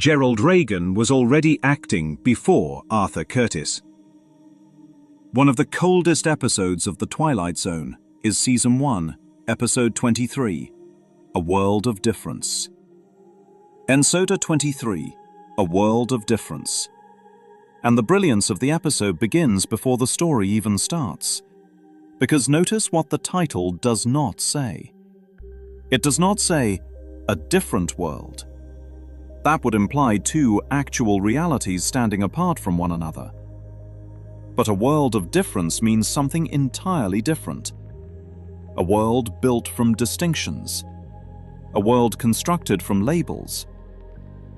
Gerald Reagan was already acting before Arthur Curtis. One of the coldest episodes of The Twilight Zone is Season 1, Episode 23, A World of Difference. Episode 23, A World of Difference. And the brilliance of the episode begins before the story even starts. Because notice what the title does not say. It does not say, a different world. That would imply two actual realities standing apart from one another. But a world of difference means something entirely different. A world built from distinctions. A world constructed from labels.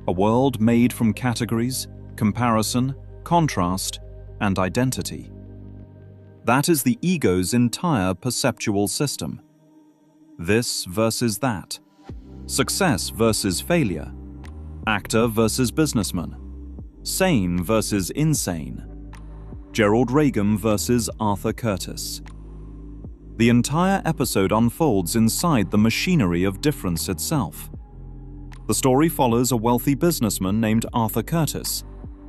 A world made from categories, comparison, contrast, and identity. That is the ego's entire perceptual system. This versus that. Success versus failure. Actor versus businessman. Sane versus insane. Gerald Reagan versus Arthur Curtis. The entire episode unfolds inside the machinery of difference itself. The story follows a wealthy businessman named Arthur Curtis,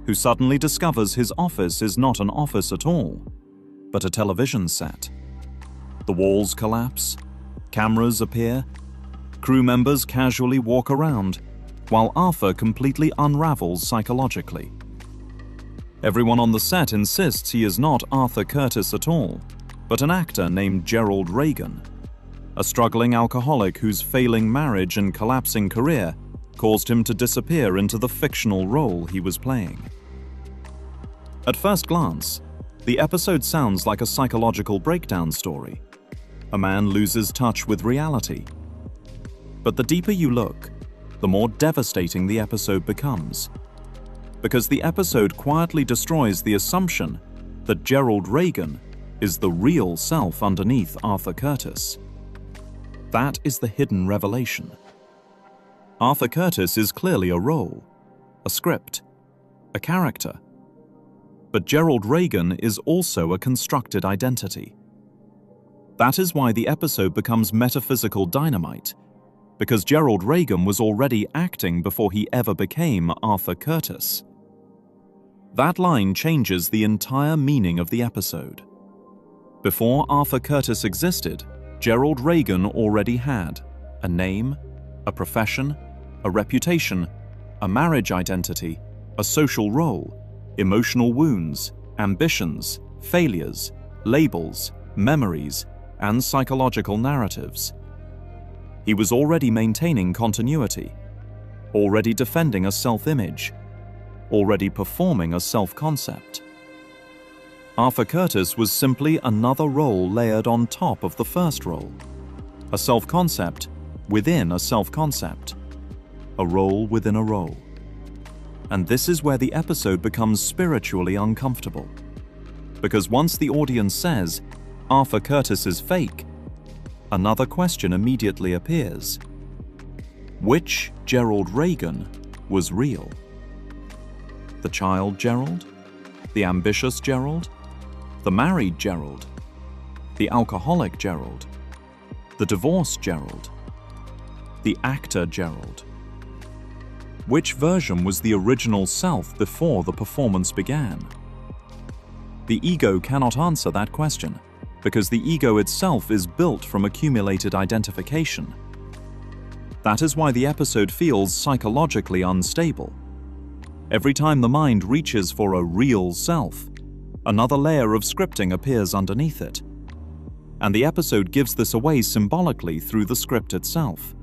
who suddenly discovers his office is not an office at all, but a television set. The walls collapse, cameras appear, crew members casually walk around, while Arthur completely unravels psychologically. Everyone on the set insists he is not Arthur Curtis at all, but an actor named Gerald Reagan, a struggling alcoholic whose failing marriage and collapsing career caused him to disappear into the fictional role he was playing. At first glance, the episode sounds like a psychological breakdown story. A man loses touch with reality. But the deeper you look, the more devastating the episode becomes. Because the episode quietly destroys the assumption that Gerald Reagan is the real self underneath Arthur Curtis. That is the hidden revelation. Arthur Curtis is clearly a role, a script, a character. But Gerald Reagan is also a constructed identity. That is why the episode becomes metaphysical dynamite, because Gerald Reagan was already acting before he ever became Arthur Curtis. That line changes the entire meaning of the episode. Before Arthur Curtis existed, Gerald Reagan already had a name, a profession, a reputation, a marriage identity, a social role, emotional wounds, ambitions, failures, labels, memories, and psychological narratives. He was already maintaining continuity, already defending a self-image, already performing a self-concept. Arthur Curtis was simply another role layered on top of the first role, a self-concept within a self-concept, a role within a role. And this is where the episode becomes spiritually uncomfortable. Because once the audience says, Arthur Curtis is fake, another question immediately appears. Which Gerald Reagan was real? The child Gerald? The ambitious Gerald? The married Gerald? The alcoholic Gerald? The divorced Gerald? The actor Gerald? Which version was the original self before the performance began? The ego cannot answer that question, because the ego itself is built from accumulated identification. That is why the episode feels psychologically unstable. Every time the mind reaches for a real self, another layer of scripting appears underneath it. And the episode gives this away symbolically through the script itself.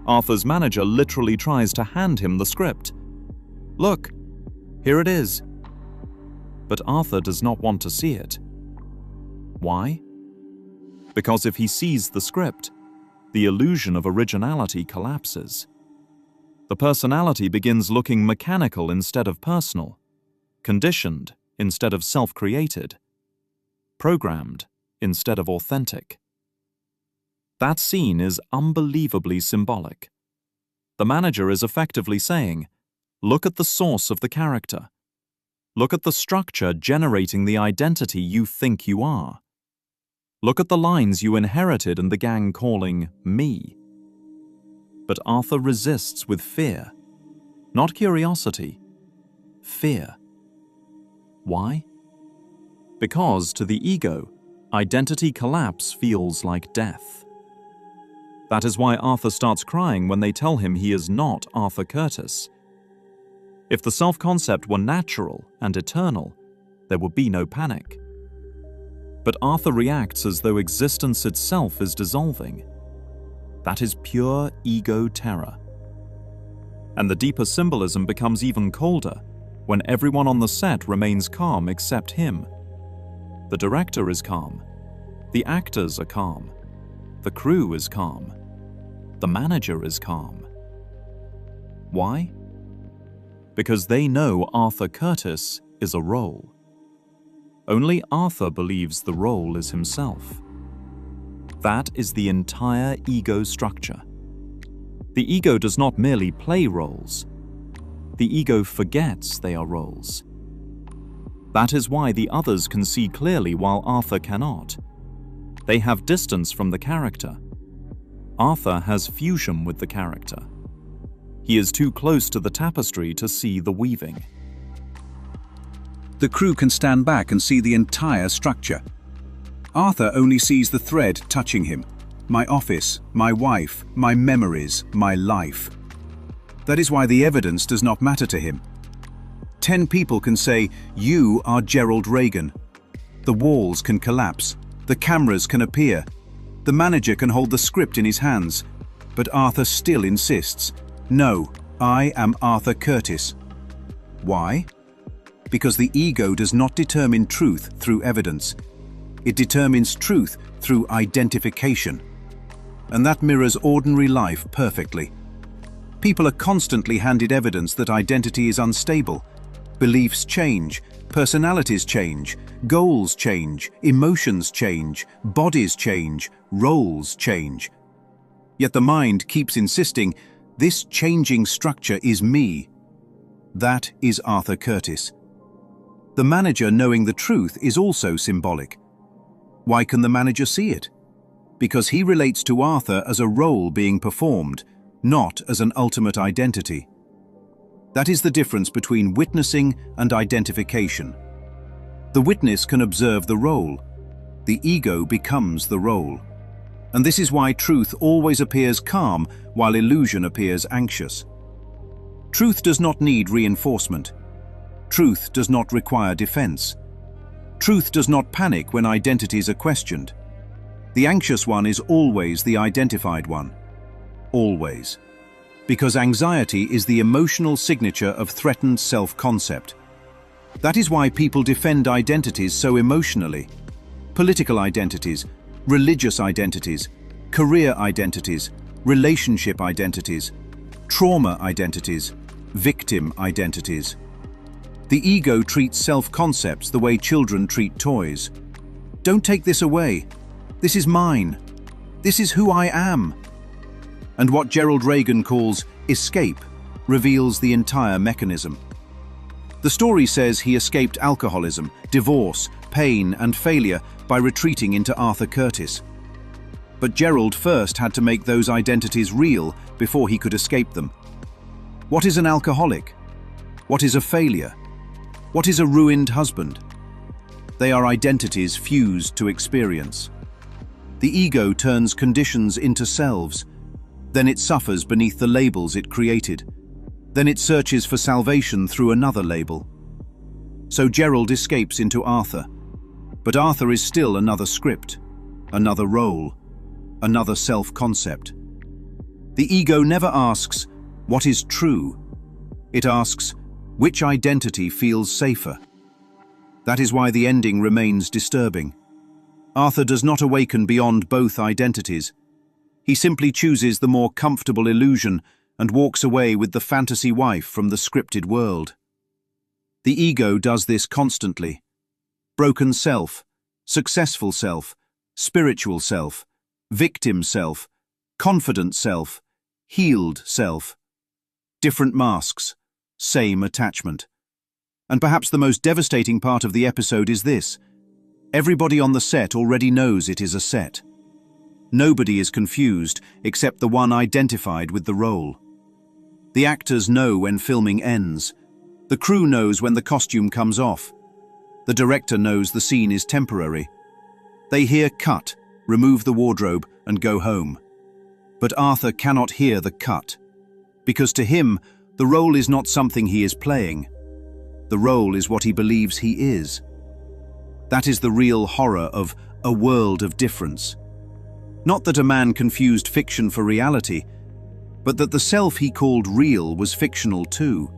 Arthur's manager literally tries to hand him the script. Look, here it is. But Arthur does not want to see it. Why? Because if he sees the script, the illusion of originality collapses. The personality begins looking mechanical instead of personal, conditioned instead of self-created, programmed instead of authentic. That scene is unbelievably symbolic. The manager is effectively saying, look at the source of the character. Look at the structure generating the identity you think you are. Look at the lines you inherited and the gang calling me. But Arthur resists with fear. Not curiosity, fear. Why? Because to the ego, identity collapse feels like death. That is why Arthur starts crying when they tell him he is not Arthur Curtis. If the self-concept were natural and eternal, there would be no panic. But Arthur reacts as though existence itself is dissolving. That is pure ego terror. And the deeper symbolism becomes even colder when everyone on the set remains calm except him. The director is calm. The actors are calm. The crew is calm. The manager is calm. Why? Because they know Arthur Curtis is a role. Only Arthur believes the role is himself. That is the entire ego structure. The ego does not merely play roles. The ego forgets they are roles. That is why the others can see clearly while Arthur cannot. They have distance from the character. Arthur has fusion with the character. He is too close to the tapestry to see the weaving. The crew can stand back and see the entire structure. Arthur only sees the thread touching him. My office, my wife, my memories, my life. That is why the evidence does not matter to him. 10 people can say, "You are Gerald Reagan." The walls can collapse. The cameras can appear. The manager can hold the script in his hands. But Arthur still insists, "No, I am Arthur Curtis." Why? Because the ego does not determine truth through evidence. It determines truth through identification. And that mirrors ordinary life perfectly. People are constantly handed evidence that identity is unstable. Beliefs change, personalities change, goals change, emotions change, bodies change, roles change. Yet the mind keeps insisting, this changing structure is me. That is Arthur Curtis. The manager knowing the truth is also symbolic. Why can the manager see it? Because he relates to Arthur as a role being performed, not as an ultimate identity. That is the difference between witnessing and identification. The witness can observe the role. The ego becomes the role. And this is why truth always appears calm while illusion appears anxious. Truth does not need reinforcement. Truth does not require defense. Truth does not panic when identities are questioned. The anxious one is always the identified one. Always. Because anxiety is the emotional signature of threatened self-concept. That is why people defend identities so emotionally. Political identities, religious identities, career identities, relationship identities, trauma identities, victim identities. The ego treats self-concepts the way children treat toys. Don't take this away. This is mine. This is who I am. And what Gerald Reagan calls escape reveals the entire mechanism. The story says he escaped alcoholism, divorce, pain, and failure by retreating into Arthur Curtis. But Gerald first had to make those identities real before he could escape them. What is an alcoholic? What is a failure? What is a ruined husband? They are identities fused to experience. The ego turns conditions into selves. Then it suffers beneath the labels it created. Then it searches for salvation through another label. So Gerald escapes into Arthur. But Arthur is still another script, another role, another self-concept. The ego never asks, what is true? It asks, which identity feels safer? That is why the ending remains disturbing. Arthur does not awaken beyond both identities. He simply chooses the more comfortable illusion and walks away with the fantasy wife from the scripted world. The ego does this constantly. Broken self, successful self, spiritual self, victim self, confident self, healed self. Different masks, same attachment. And perhaps the most devastating part of the episode is this. Everybody on the set already knows it is a set. Nobody is confused except the one identified with the role. The actors know when filming ends. The crew knows when the costume comes off. The director knows the scene is temporary. They hear cut, remove the wardrobe, and go home. But Arthur cannot hear the cut, because to him, the role is not something he is playing. The role is what he believes he is. That is the real horror of A World of Difference. Not that a man confused fiction for reality, but that the self he called real was fictional too.